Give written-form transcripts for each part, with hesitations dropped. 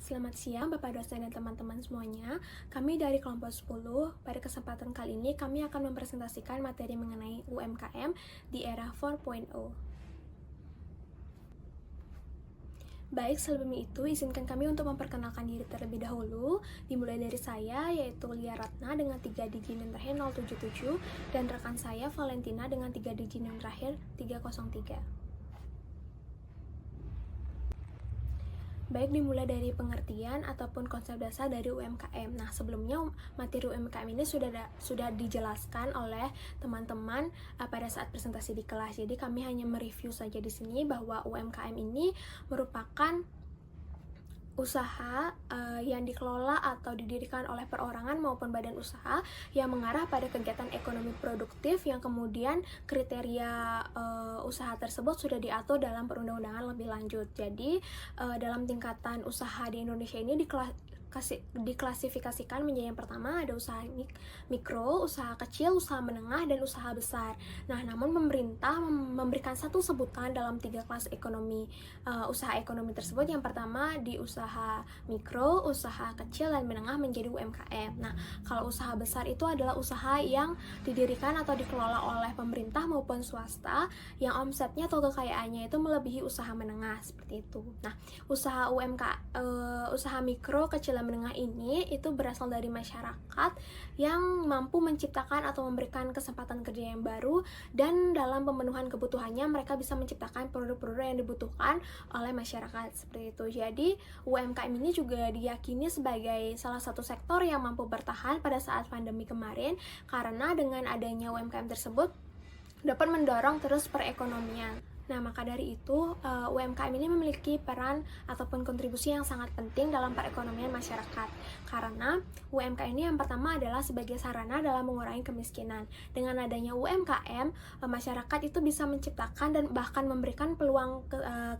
Selamat siang Bapak dosen dan teman-teman semuanya. Kami dari kelompok 10, pada kesempatan kali ini kami akan mempresentasikan materi mengenai UMKM di era 4.0. Baik, sebelum itu izinkan kami untuk memperkenalkan diri terlebih dahulu. Dimulai dari saya, yaitu Lia Ratna dengan 3 digit NIM terakhir 077 dan rekan saya Valentina dengan 3 digit NIM terakhir 303. Baik, dimulai dari pengertian ataupun konsep dasar dari UMKM. Nah, sebelumnya materi UMKM ini sudah dijelaskan oleh teman-teman pada saat presentasi di kelas. Jadi kami hanya mereview saja di sini bahwa UMKM ini merupakan usaha yang dikelola atau didirikan oleh perorangan maupun badan usaha yang mengarah pada kegiatan ekonomi produktif yang kemudian kriteria usaha tersebut sudah diatur dalam perundang-undangan lebih lanjut. Jadi dalam tingkatan usaha di Indonesia ini diklasifikasikan menjadi yang pertama ada usaha mikro, usaha kecil, usaha menengah, dan usaha besar. Nah, namun pemerintah memberikan satu sebutan dalam 3 kelas ekonomi usaha ekonomi tersebut. Yang pertama di usaha mikro, usaha kecil, dan menengah menjadi UMKM. Nah, kalau usaha besar itu adalah usaha yang didirikan atau dikelola oleh pemerintah maupun swasta yang omsetnya atau kekayaannya itu melebihi usaha menengah, seperti itu. Nah, usaha usaha mikro, kecil, dan menengah ini itu berasal dari masyarakat yang mampu menciptakan atau memberikan kesempatan kerja yang baru, dan dalam pemenuhan kebutuhannya mereka bisa menciptakan produk-produk yang dibutuhkan oleh masyarakat, seperti itu. Jadi UMKM ini juga diyakini sebagai salah satu sektor yang mampu bertahan pada saat pandemi kemarin, karena dengan adanya UMKM tersebut dapat mendorong terus perekonomian. Nah, maka dari itu, UMKM ini memiliki peran ataupun kontribusi yang sangat penting dalam perekonomian masyarakat. Karena UMKM ini yang pertama adalah sebagai sarana dalam mengurangi kemiskinan. Dengan adanya UMKM, masyarakat itu bisa menciptakan dan bahkan memberikan peluang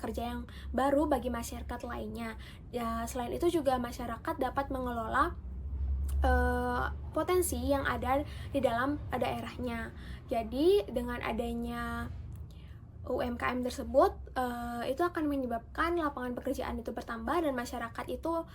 kerja yang baru bagi masyarakat lainnya. Ya, selain itu juga masyarakat dapat mengelola potensi yang ada di dalam daerahnya. Jadi, dengan adanya UMKM tersebut itu akan menyebabkan lapangan pekerjaan itu bertambah, dan masyarakat itu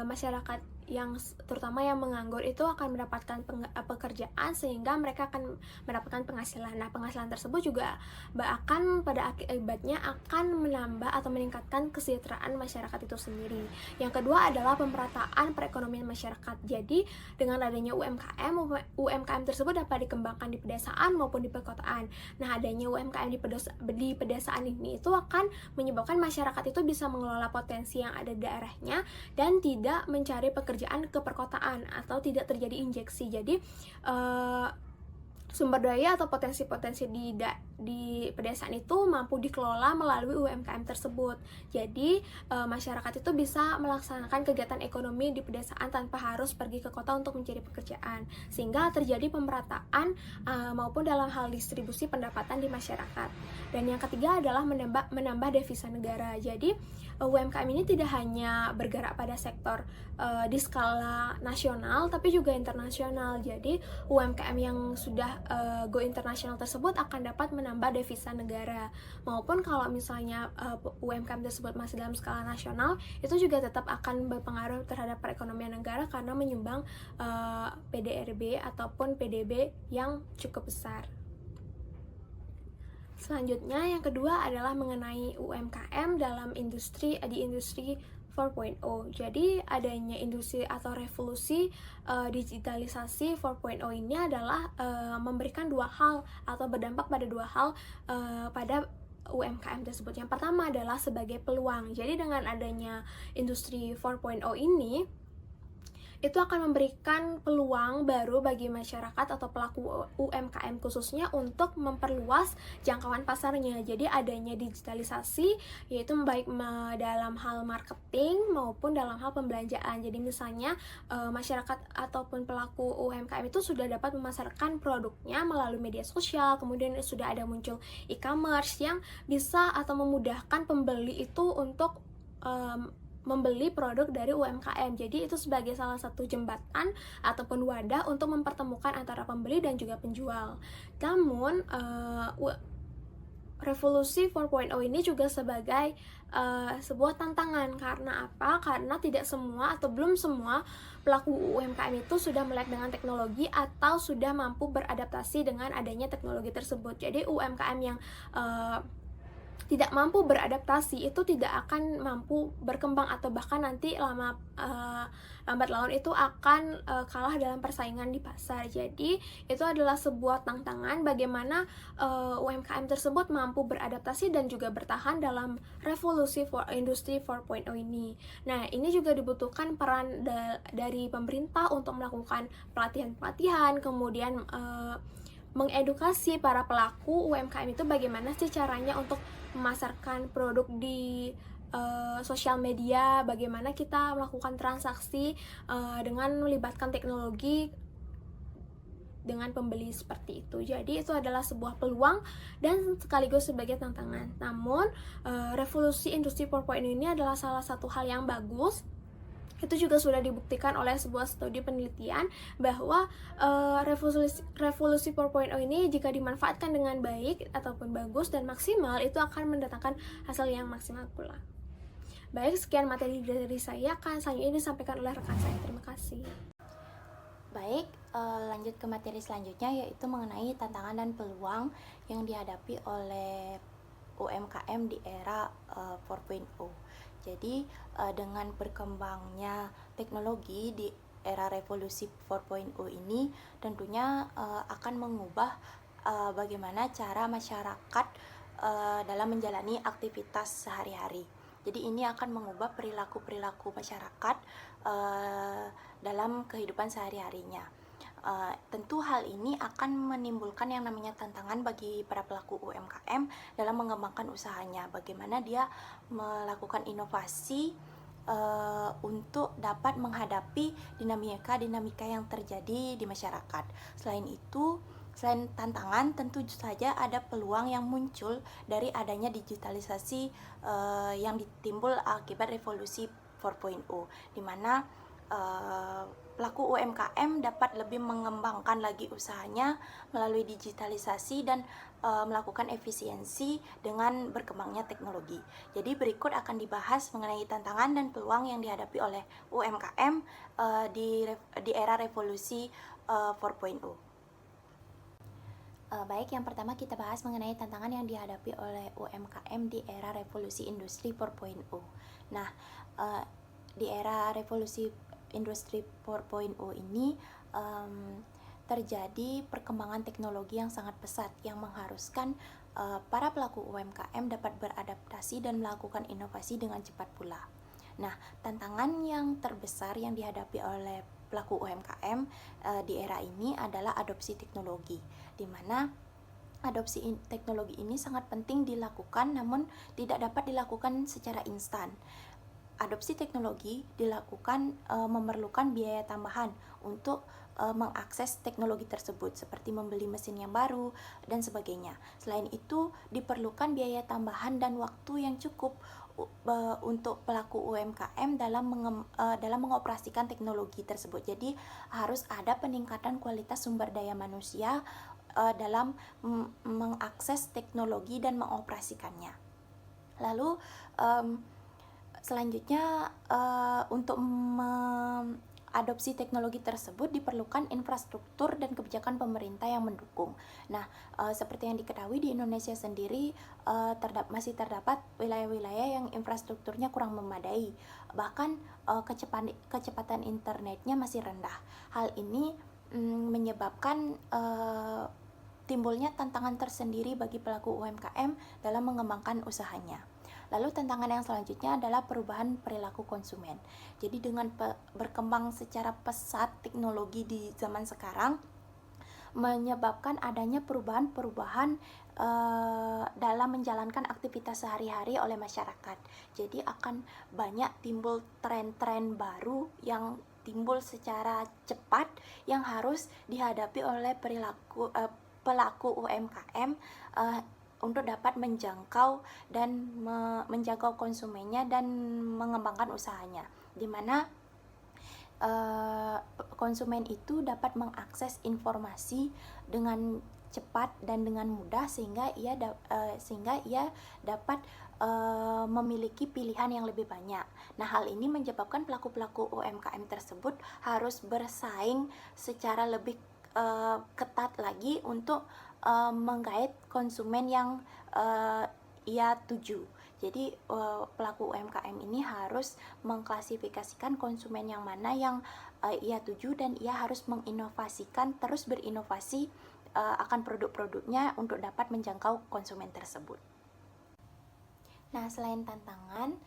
masyarakat yang terutama yang menganggur itu akan mendapatkan pekerjaan sehingga mereka akan mendapatkan penghasilan. Nah, penghasilan tersebut juga akan pada akibatnya akan menambah atau meningkatkan kesejahteraan masyarakat itu sendiri. Yang kedua adalah pemerataan perekonomian masyarakat. Jadi dengan adanya UMKM tersebut dapat dikembangkan di pedesaan maupun di perkotaan. Nah, adanya UMKM di pedesaan ini itu akan menyebabkan masyarakat itu bisa mengelola potensi yang ada di daerahnya dan tidak mencari pekerjaan ke perkotaan atau tidak terjadi injeksi. Jadi sumber daya atau potensi-potensi di pedesaan itu mampu dikelola melalui UMKM tersebut. Jadi masyarakat itu bisa melaksanakan kegiatan ekonomi di pedesaan tanpa harus pergi ke kota untuk mencari pekerjaan, sehingga terjadi pemerataan maupun dalam hal distribusi pendapatan di masyarakat. Dan yang ketiga adalah menambah devisa negara. Jadi UMKM ini tidak hanya bergerak pada sektor di skala nasional, tapi juga internasional. Jadi UMKM yang sudah go internasional tersebut akan dapat menambah devisa negara, maupun kalau misalnya UMKM tersebut masih dalam skala nasional, itu juga tetap akan berpengaruh terhadap perekonomian negara karena menyumbang PDRB ataupun PDB yang cukup besar. Selanjutnya, yang kedua adalah mengenai UMKM dalam industri 4.0. Jadi adanya industri atau revolusi digitalisasi 4.0 ini adalah memberikan dua hal atau berdampak pada dua hal pada UMKM tersebut. Yang pertama adalah sebagai peluang. Jadi dengan adanya industri 4.0 ini itu akan memberikan peluang baru bagi masyarakat atau pelaku UMKM khususnya untuk memperluas jangkauan pasarnya. Jadi adanya digitalisasi, yaitu baik dalam hal marketing maupun dalam hal pembelanjaan. Jadi misalnya masyarakat ataupun pelaku UMKM itu sudah dapat memasarkan produknya melalui media sosial, kemudian sudah ada muncul e-commerce yang bisa atau memudahkan pembeli itu untuk membeli produk dari UMKM. Jadi itu sebagai salah satu jembatan ataupun wadah untuk mempertemukan antara pembeli dan juga penjual. Namun revolusi 4.0 ini juga sebagai sebuah tantangan. Karena apa? Karena tidak semua atau belum semua pelaku UMKM itu sudah melek dengan teknologi atau sudah mampu beradaptasi dengan adanya teknologi tersebut. Jadi UMKM yang tidak mampu beradaptasi itu tidak akan mampu berkembang, atau bahkan nanti lambat laun itu akan kalah dalam persaingan di pasar. Jadi itu adalah sebuah tantangan bagaimana UMKM tersebut mampu beradaptasi dan juga bertahan dalam revolusi industri 4.0 ini. Nah, ini juga dibutuhkan peran dari pemerintah untuk melakukan pelatihan-pelatihan, kemudian mengedukasi para pelaku UMKM itu bagaimana sih caranya untuk memasarkan produk di sosial media, bagaimana kita melakukan transaksi dengan melibatkan teknologi dengan pembeli seperti itu. Jadi itu adalah sebuah peluang dan sekaligus sebagai tantangan. Namun revolusi industri 4.0 ini adalah salah satu hal yang bagus. Itu juga sudah dibuktikan oleh sebuah studi penelitian bahwa revolusi 4.0 ini jika dimanfaatkan dengan baik ataupun bagus dan maksimal, itu akan mendatangkan hasil yang maksimal pula. Baik, sekian materi dari saya, kan selanjutnya disampaikan oleh rekan saya. Terima kasih. Baik, lanjut ke materi selanjutnya, yaitu mengenai tantangan dan peluang yang dihadapi oleh UMKM di era 4.0. Jadi dengan berkembangnya teknologi di era revolusi 4.0 ini tentunya akan mengubah bagaimana cara masyarakat dalam menjalani aktivitas sehari-hari. Jadi ini akan mengubah perilaku-perilaku masyarakat dalam kehidupan sehari-harinya. Tentu hal ini akan menimbulkan yang namanya tantangan bagi para pelaku UMKM dalam mengembangkan usahanya. Bagaimana dia melakukan inovasi untuk dapat menghadapi dinamika yang terjadi di masyarakat. Selain tantangan, tentu saja ada peluang yang muncul dari adanya digitalisasi yang ditimbul akibat revolusi 4.0, di mana pelaku UMKM dapat lebih mengembangkan lagi usahanya melalui digitalisasi dan melakukan efisiensi dengan berkembangnya teknologi. Jadi berikut akan dibahas mengenai tantangan dan peluang yang dihadapi oleh UMKM di era revolusi 4.0. Baik, yang pertama kita bahas mengenai tantangan yang dihadapi oleh UMKM di era revolusi industri 4.0. Nah, di era revolusi industri 4.0 ini terjadi perkembangan teknologi yang sangat pesat yang mengharuskan para pelaku UMKM dapat beradaptasi dan melakukan inovasi dengan cepat pula. Nah, tantangan yang terbesar yang dihadapi oleh pelaku UMKM di era ini adalah adopsi teknologi, di mana adopsi teknologi ini sangat penting dilakukan, namun tidak dapat dilakukan secara instan. Adopsi teknologi dilakukan memerlukan biaya tambahan untuk mengakses teknologi tersebut, seperti membeli mesin yang baru dan sebagainya. Selain itu, diperlukan biaya tambahan dan waktu yang cukup untuk pelaku UMKM dalam mengoperasikan teknologi tersebut. Jadi harus ada peningkatan kualitas sumber daya manusia dalam mengakses teknologi dan mengoperasikannya. Lalu selanjutnya, untuk adopsi teknologi tersebut diperlukan infrastruktur dan kebijakan pemerintah yang mendukung. Nah, seperti yang diketahui di Indonesia sendiri masih terdapat wilayah-wilayah yang infrastrukturnya kurang memadai, bahkan kecepatan internetnya masih rendah. Hal ini menyebabkan timbulnya tantangan tersendiri bagi pelaku UMKM dalam mengembangkan usahanya. Lalu tantangan yang selanjutnya adalah perubahan perilaku konsumen. Jadi dengan berkembang secara pesat teknologi di zaman sekarang menyebabkan adanya perubahan-perubahan dalam menjalankan aktivitas sehari-hari oleh masyarakat. Jadi akan banyak timbul tren-tren baru yang timbul secara cepat yang harus dihadapi oleh pelaku UMKM untuk dapat menjangkau konsumennya dan mengembangkan usahanya, di mana konsumen itu dapat mengakses informasi dengan cepat dan dengan mudah sehingga ia dapat memiliki pilihan yang lebih banyak. Nah, hal ini menyebabkan pelaku-pelaku UMKM tersebut harus bersaing secara lebih ketat lagi untuk menggait konsumen yang ia tuju. Jadi pelaku UMKM ini harus mengklasifikasikan konsumen yang mana yang ia tuju, dan ia harus terus berinovasi akan produk-produknya untuk dapat menjangkau konsumen tersebut. Nah, selain tantangan,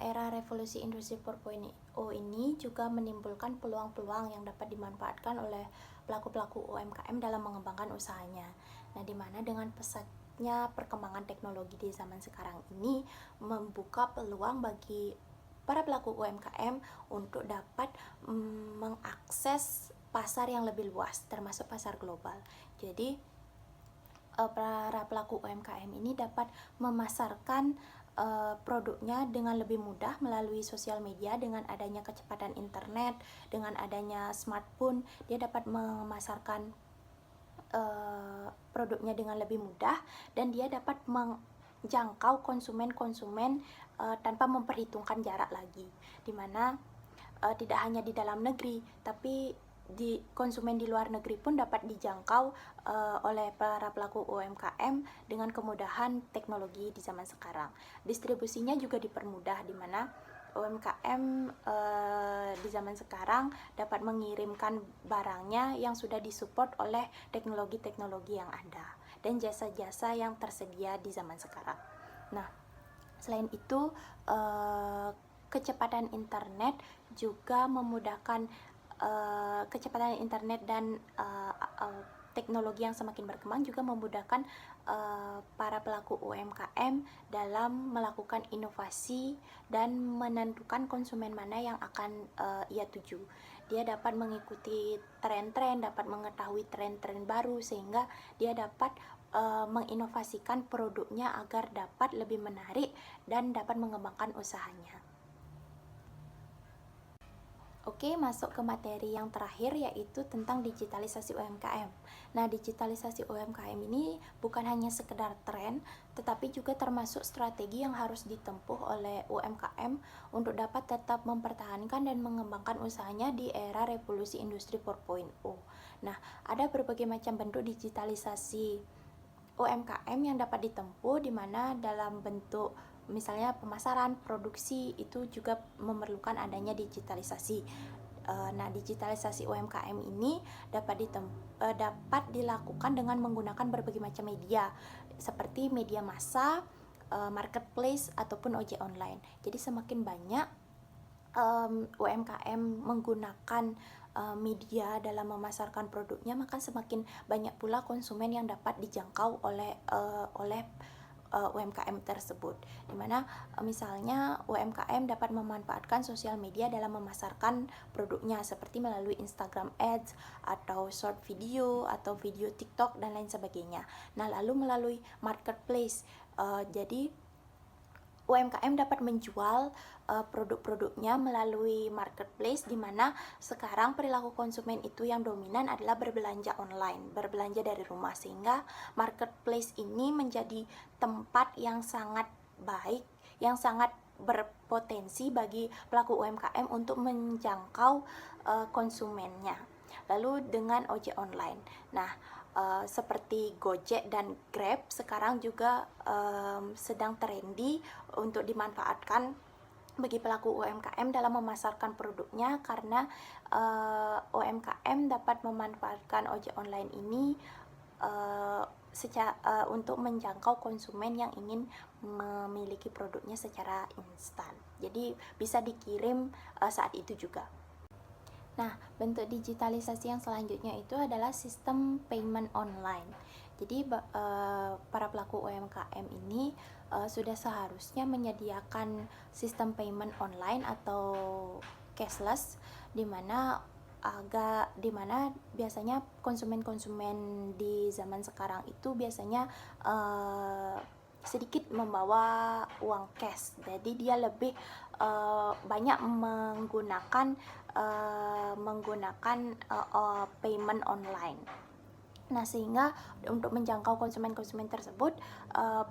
era revolusi industri 4.0 ini juga menimbulkan peluang-peluang yang dapat dimanfaatkan oleh pelaku-pelaku UMKM dalam mengembangkan usahanya. Nah, di mana dengan pesatnya perkembangan teknologi di zaman sekarang ini membuka peluang bagi para pelaku UMKM untuk dapat mengakses pasar yang lebih luas, termasuk pasar global. Jadi para pelaku UMKM ini dapat memasarkan produknya dengan lebih mudah melalui sosial media. Dengan adanya kecepatan internet, dengan adanya smartphone, dia dapat memasarkan produknya dengan lebih mudah, dan dia dapat menjangkau konsumen-konsumen tanpa memperhitungkan jarak lagi, dimana tidak hanya di dalam negeri, tapi konsumen di luar negeri pun dapat dijangkau oleh para pelaku UMKM dengan kemudahan teknologi di zaman sekarang. Distribusinya juga dipermudah, di mana UMKM di zaman sekarang dapat mengirimkan barangnya yang sudah disupport oleh teknologi-teknologi yang ada dan jasa-jasa yang tersedia di zaman sekarang. Nah, selain itu kecepatan internet juga memudahkan kecepatan internet dan teknologi yang semakin berkembang juga memudahkan para pelaku UMKM dalam melakukan inovasi dan menentukan konsumen mana yang akan ia tuju. Dia dapat mengikuti tren-tren, dapat mengetahui tren-tren baru, sehingga dia dapat menginovasikan produknya agar dapat lebih menarik dan dapat mengembangkan usahanya. Oke, masuk ke materi yang terakhir, yaitu tentang digitalisasi UMKM. Nah, digitalisasi UMKM ini bukan hanya sekedar tren, tetapi juga termasuk strategi yang harus ditempuh oleh UMKM untuk dapat tetap mempertahankan dan mengembangkan usahanya di era revolusi industri 4.0. Nah, ada berbagai macam bentuk digitalisasi UMKM yang dapat ditempuh, di mana dalam bentuk misalnya pemasaran, produksi, itu juga memerlukan adanya digitalisasi. Nah, digitalisasi UMKM ini dapat dilakukan dengan menggunakan berbagai macam media, seperti media massa, marketplace, ataupun ojek online. Jadi semakin banyak UMKM menggunakan media dalam memasarkan produknya, maka semakin banyak pula konsumen yang dapat dijangkau oleh UMKM tersebut, dimana misalnya UMKM dapat memanfaatkan sosial media dalam memasarkan produknya, seperti melalui Instagram Ads atau short video atau video TikTok dan lain sebagainya. Nah, lalu melalui marketplace, jadi UMKM dapat menjual produk-produknya melalui marketplace, di mana sekarang perilaku konsumen itu yang dominan adalah berbelanja online, berbelanja dari rumah, sehingga marketplace ini menjadi tempat yang sangat baik, yang sangat berpotensi bagi pelaku UMKM untuk menjangkau konsumennya. Lalu dengan ojek online, nah seperti Gojek dan Grab sekarang juga sedang trendy untuk dimanfaatkan bagi pelaku UMKM dalam memasarkan produknya, karena UMKM dapat memanfaatkan ojek online ini untuk menjangkau konsumen yang ingin memiliki produknya secara instan. Jadi bisa dikirim saat itu juga. Nah, bentuk digitalisasi yang selanjutnya itu adalah sistem payment online. Jadi para pelaku UMKM ini sudah seharusnya menyediakan sistem payment online atau cashless, di mana biasanya konsumen-konsumen di zaman sekarang itu biasanya sedikit membawa uang cash. Jadi dia lebih banyak menggunakan payment online. Nah, sehingga untuk menjangkau konsumen-konsumen tersebut,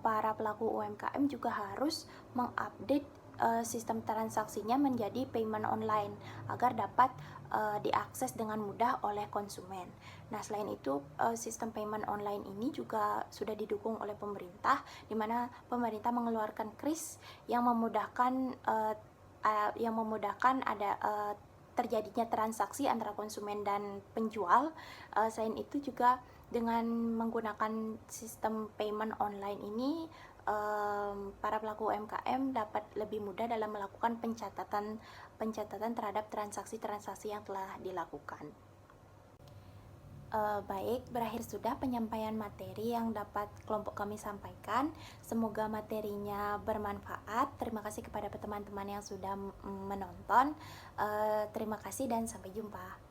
para pelaku UMKM juga harus mengupdate sistem transaksinya menjadi payment online agar dapat diakses dengan mudah oleh konsumen. Nah, selain itu, sistem payment online ini juga sudah didukung oleh pemerintah, di mana pemerintah mengeluarkan KRIS yang memudahkan ada terjadinya transaksi antara konsumen dan penjual. Selain itu juga dengan menggunakan sistem payment online ini, para pelaku UMKM dapat lebih mudah dalam melakukan pencatatan terhadap transaksi-transaksi yang telah dilakukan. Baik, berakhir sudah penyampaian materi yang dapat kelompok kami sampaikan. Semoga materinya bermanfaat. Terima kasih kepada teman-teman yang sudah menonton. Terima kasih dan sampai jumpa.